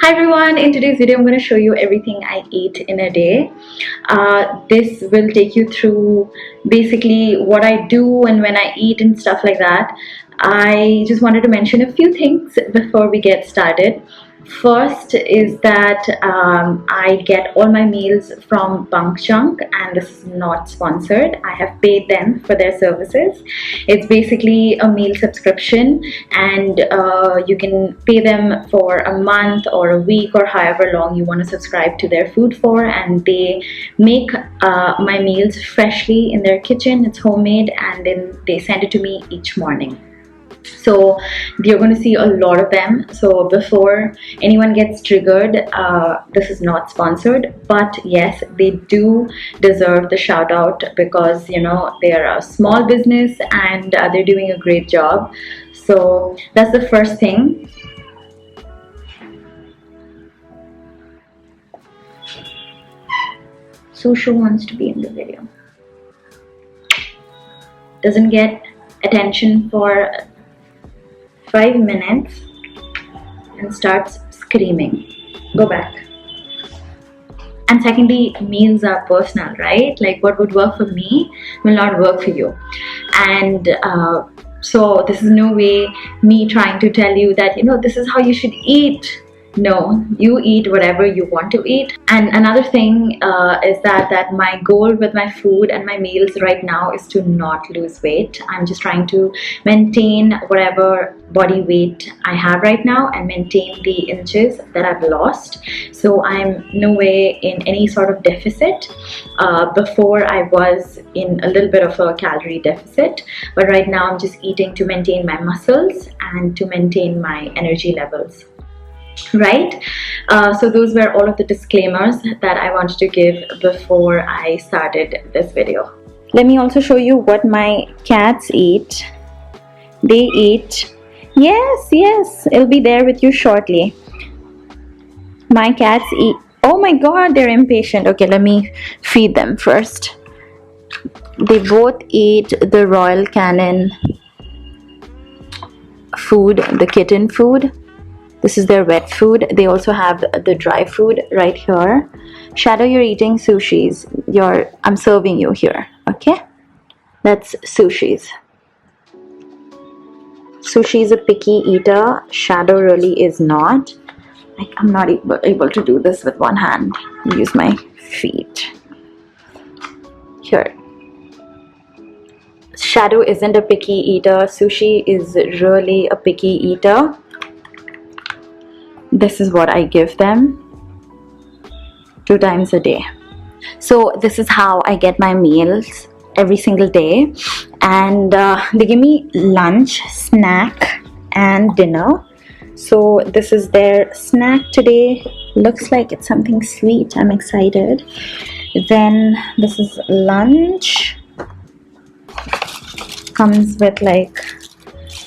Hi everyone, in today's video I'm going to show you everything I eat in a day. This will take you through basically what I do and when I eat and stuff like that. I just wanted to mention a few things before we get started. First is that I get all my meals from Bunk Junk, and this is not sponsored. I have paid them for their services. It's basically a meal subscription, and you can pay them for a month or a week or however long you want to subscribe to their food for, and they make my meals freshly in their kitchen. It's homemade, and then they send it to me each morning. So you're going to see a lot of them. So before anyone gets triggered, this is not sponsored, but yes, they do deserve the shout out because you know they are a small business and they're doing a great job. So that's the first thing. Sushu wants to be in the video. Doesn't get attention for 5 minutes and starts screaming. Go back. And secondly, meals are personal, right? Like what would work for me will not work for you. And so this is no way me trying to tell you that, you know, this is how you should eat. No, you eat whatever you want to eat. And another thing is that my goal with my food and my meals right now is to not lose weight. I'm just trying to maintain whatever body weight I have right now and maintain the inches that I've lost. So I'm no way in any sort of deficit. Before I was in a little bit of a calorie deficit, but right now I'm just eating to maintain my muscles and to maintain my energy levels. Right, so those were all of the disclaimers that I wanted to give before I started this video. Let me also show you what my cats eat. They eat, yes, it'll be there with you shortly. My cats eat, oh my god, they're impatient. Okay, let me feed them first. They both eat the Royal Canin food, the kitten food. This is their wet food. They also have the dry food right here. Shadow, you're eating sushis. I'm serving you here, okay? That's sushis. Sushi is a picky eater. Shadow really is not. I'm not able to do this with one hand. Use my feet. Here. Shadow isn't a picky eater. Sushi is really a picky eater. This is what I give them 2 times a day. So this is how I get my meals every single day, and they give me lunch, snack and dinner. So this is their snack today. Looks like it's something sweet. I'm excited. Then this is lunch. Comes with like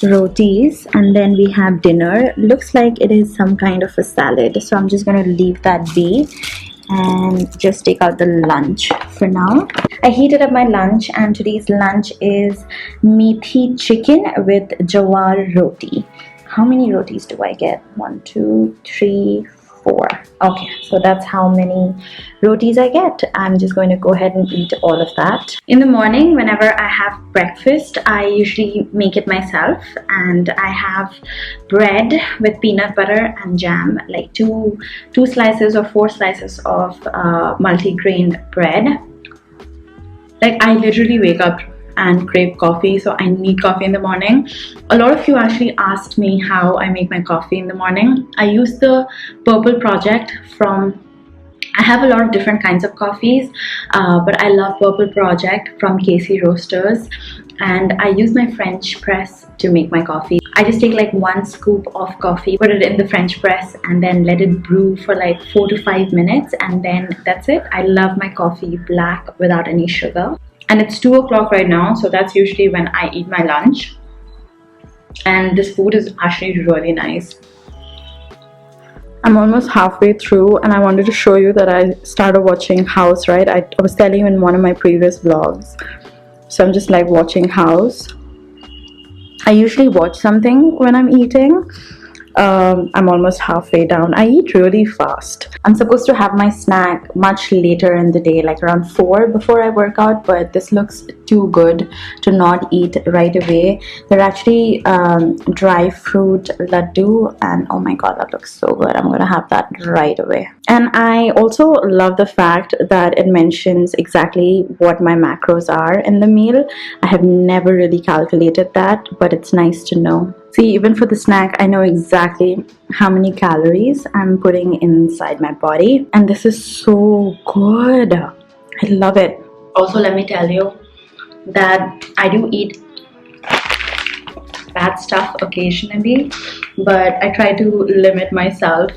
rotis, and then we have dinner. Looks like it is some kind of a salad, so I'm just going to leave that be and just take out the lunch for now. I heated up my lunch, and today's lunch is meathi chicken with jawar roti. How many rotis do I get? 1, 2, 3, 4. Okay, so that's how many rotis I get. I'm just going to go ahead and eat all of that. In the morning, whenever I have breakfast, I usually make it myself, and I have bread with peanut butter and jam, like two slices or 4 slices of multi-grain bread. Like I literally wake up and crave coffee, so I need coffee in the morning. A lot of you actually asked me how I make my coffee in the morning. I use the Purple Project I have a lot of different kinds of coffees, but I love Purple Project from Casey Roasters, and I use my French press to make my coffee. I just take like 1 scoop of coffee, put it in the French press, and then let it brew for like 4 to 5 minutes, and then that's it. I love my coffee black without any sugar. And it's 2 o'clock right now, so that's usually when I eat my lunch. And this food is actually really nice. I'm almost halfway through, and I wanted to show you that I started watching House, right? I was telling you in one of my previous vlogs. So I'm just like watching House. I usually watch something when I'm eating. I'm almost halfway down. I eat really fast. I'm supposed to have my snack much later in the day, like around 4 before I work out, but this looks too good to not eat right away. They're actually dry fruit laddu, and oh my god, that looks so good. I'm gonna have that right away. And I also love the fact that it mentions exactly what my macros are in the meal. I have never really calculated that, but it's nice to know. See, even for the snack, I know exactly how many calories I'm putting inside my body, and this is so good. I love it. Also, let me tell you that I do eat bad stuff occasionally, but I try to limit myself.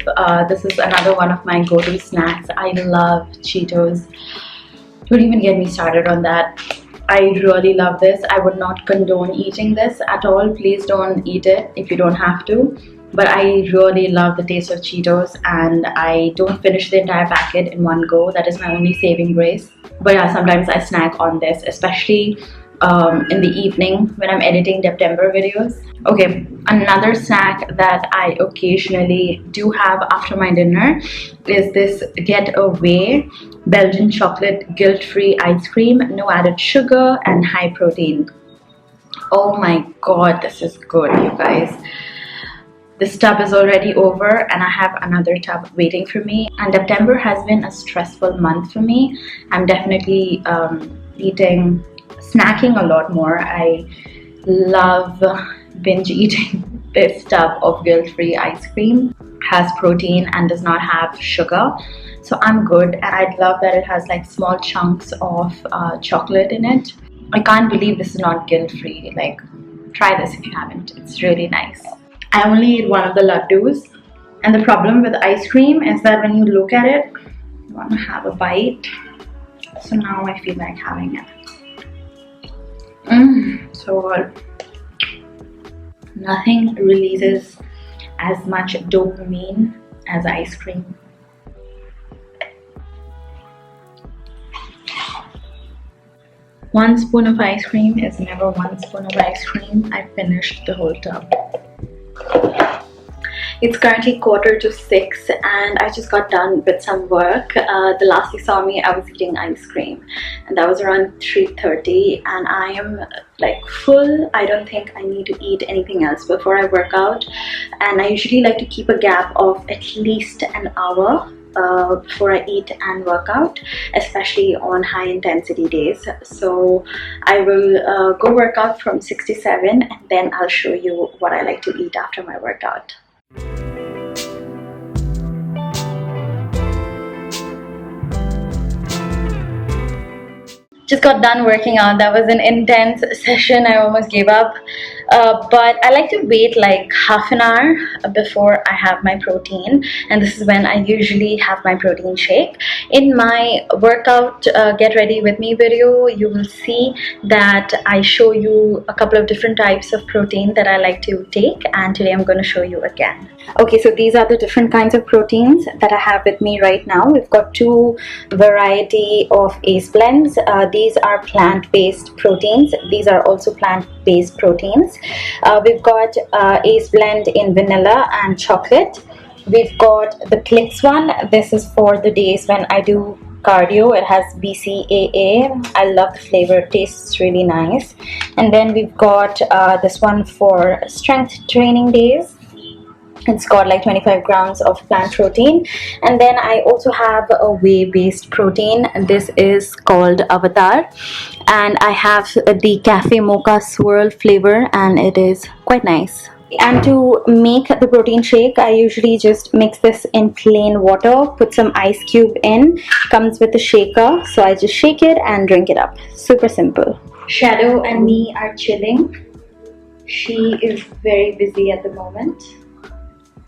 This is another one of my go-to snacks. I love Cheetos. Don't even get me started on that. I really love this. I would not condone eating this at all. Please don't eat it if you don't have to. But I really love the taste of Cheetos, and I don't finish the entire packet in one go. That is my only saving grace. But yeah, sometimes I snack on this, especially in the evening when I'm editing September videos. Okay, another snack that I occasionally do have after my dinner is this Get Away Belgian chocolate guilt-free ice cream, no added sugar and high protein. Oh my god, this is good, you guys. This tub is already over and I have another tub waiting for me, and September has been a stressful month for me. I'm definitely snacking a lot more. I love binge eating this tub of guilt-free ice cream. Has protein and does not have sugar, so I'm good. And I love that it has like small chunks of chocolate in it. I can't believe this is not guilt-free. Like, try this if you haven't. It's really nice. I only eat one of the laddus, and the problem with ice cream is that when you look at it, you want to have a bite. So now I feel like having it. So good. Nothing releases as much dopamine as ice cream. One spoon of ice cream is never one spoon of ice cream. I finished the whole tub. It's currently 5:45 and I just got done with some work. The last you saw me, I was eating ice cream, and that was around 3:30, and I am like full. I don't think I need to eat anything else before I work out, and I usually like to keep a gap of at least an hour before I eat and work out, especially on high intensity days. So I will go work out from 6 to 7, and then I'll show you what I like to eat after my workout. Just got done working out. That was an intense session. I almost gave up. But I like to wait like half an hour before I have my protein, and this is when I usually have my protein shake. In my workout get ready with me video, you will see that I show you a couple of different types of protein that I like to take, and today I'm going to show you again. Okay, so these are the different kinds of proteins that I have with me right now. We've got two variety of ACE blends. These are plant-based proteins. These are also plant-based proteins. We've got ACE blend in vanilla and chocolate. We've got the Clicks one. This is for the days when I do cardio. It has BCAA. I love the flavor. It tastes really nice. And then we've got this one for strength training days. It's got like 25 grams of plant protein. And then I also have a whey-based protein. This is called Avatar. And I have the cafe mocha swirl flavor, and it is quite nice. And to make the protein shake, I usually just mix this in plain water, put some ice cube in. Comes with a shaker, so I just shake it and drink it up. Super simple. Shadow and me are chilling. She is very busy at the moment,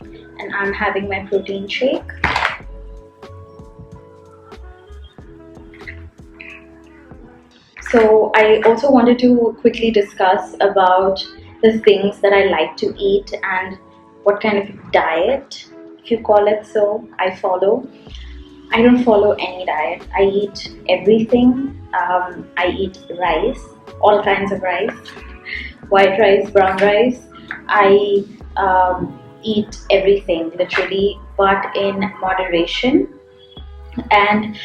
and I'm having my protein shake. So I also wanted to quickly discuss about the things that I like to eat and what kind of diet, if you call it so, I follow. I don't follow any diet. I eat everything. I eat rice, all kinds of rice, white rice, brown rice. I eat everything literally, but in moderation. And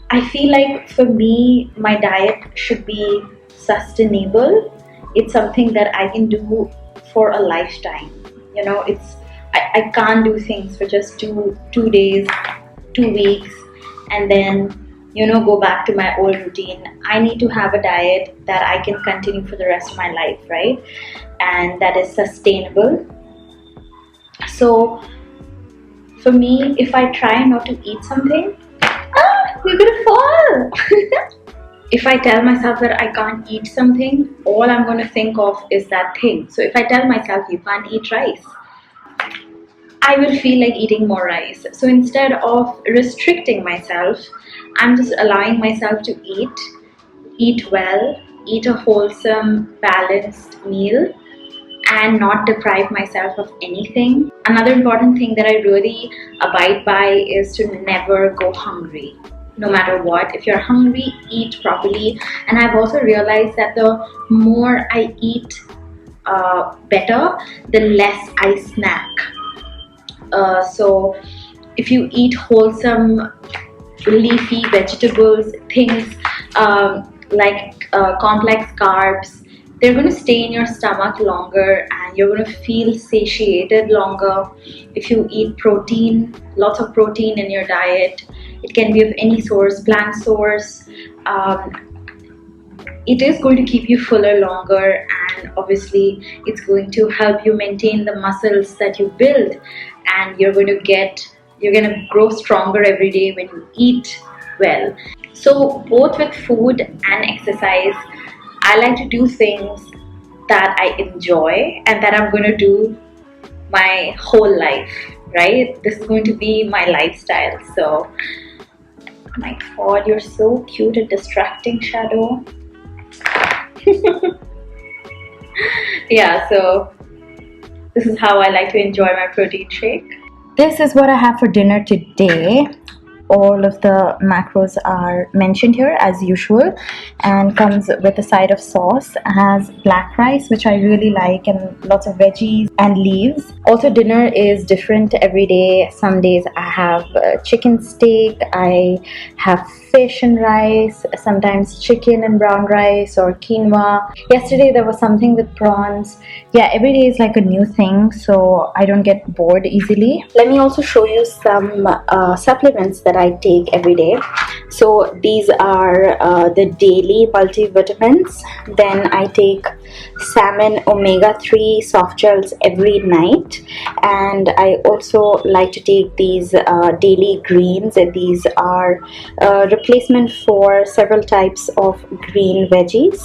I feel like for me, my diet should be sustainable. It's something that I can do for a lifetime. You know, I can't do things for just two days, 2 weeks, and then go back to my old routine. I need to have a diet that I can continue for the rest of my life, right? And that is sustainable. So for me, if I try not to eat something, you're gonna fall. If I tell myself that I can't eat something, all I'm going to think of is that thing. So if I tell myself you can't eat rice, I will feel like eating more rice. So instead of restricting myself, I'm just allowing myself to eat well, eat a wholesome, balanced meal, and not deprive myself of anything. Another important thing that I really abide by is to never go hungry. No matter what, if you're hungry, eat properly. And I've also realized that the more I eat better, the less I snack. So if you eat wholesome, leafy vegetables, things like complex carbs, they're going to stay in your stomach longer and you're going to feel satiated longer. If you eat protein, lots of protein in your diet, it can be of any source, plant source, it is going to keep you fuller longer, and obviously it's going to help you maintain the muscles that you build, and you're going to grow stronger every day when you eat well. So both with food and exercise, I like to do things that I enjoy and that I'm going to do my whole life, right? This is going to be my lifestyle. So, my god, you're so cute and distracting, Shadow. Yeah, so this is how I like to enjoy my protein shake. This is what I have for dinner today. All of the macros are mentioned here as usual, and comes with a side of sauce. It has black rice, which I really like, and lots of veggies and leaves. Also, dinner is different every day. Some days I have chicken steak, I have fish and rice, sometimes chicken and brown rice or quinoa. Yesterday there was something with prawns. Yeah, every day is like a new thing, so I don't get bored easily. Let me also show you some supplements that I take every day. So these are the daily multivitamins. Then I take salmon omega-3 soft gels every night, and I also like to take these daily greens, and these are replacement for several types of green veggies.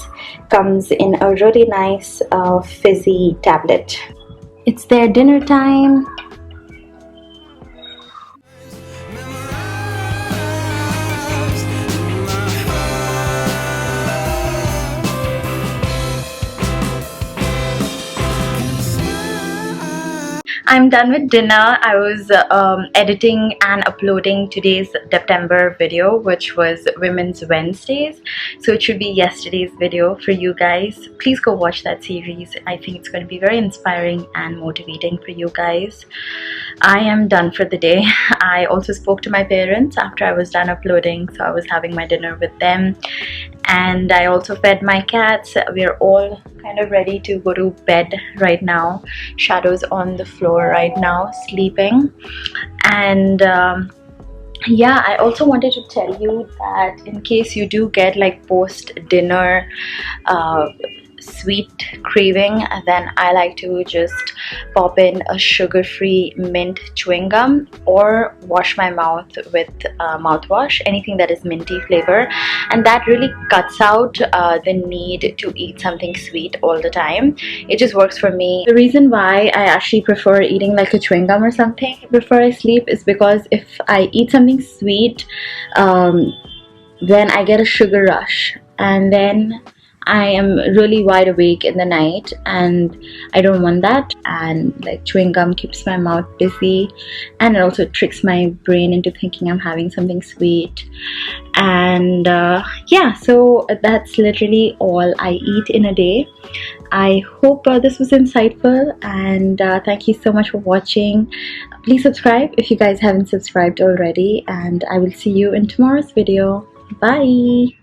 Comes in a really nice fizzy tablet. It's their dinner time. I'm done with dinner. I was editing and uploading today's September video, which was Women's Wednesdays. So it should be yesterday's video for you guys. Please go watch that series. I think it's going to be very inspiring and motivating for you guys. I am done for the day. I also spoke to my parents after I was done uploading, so I was having my dinner with them. And I also fed my cats. We're all kind of ready to go to bed right now. Shadow's on the floor right now sleeping. And yeah, I also wanted to tell you that in case you do get like post dinner sweet craving, then I like to just pop in a sugar-free mint chewing gum or wash my mouth with mouthwash, anything that is minty flavor, and that really cuts out the need to eat something sweet all the time. It just works for me. The reason why I actually prefer eating like a chewing gum or something before I sleep is because if I eat something sweet, then I get a sugar rush, and then I am really wide awake in the night, and I don't want that. And like chewing gum keeps my mouth busy, and it also tricks my brain into thinking I'm having something sweet. And yeah, so that's literally all I eat in a day. I hope this was insightful, and thank you so much for watching. Please subscribe if you guys haven't subscribed already, and I will see you in tomorrow's video. Bye.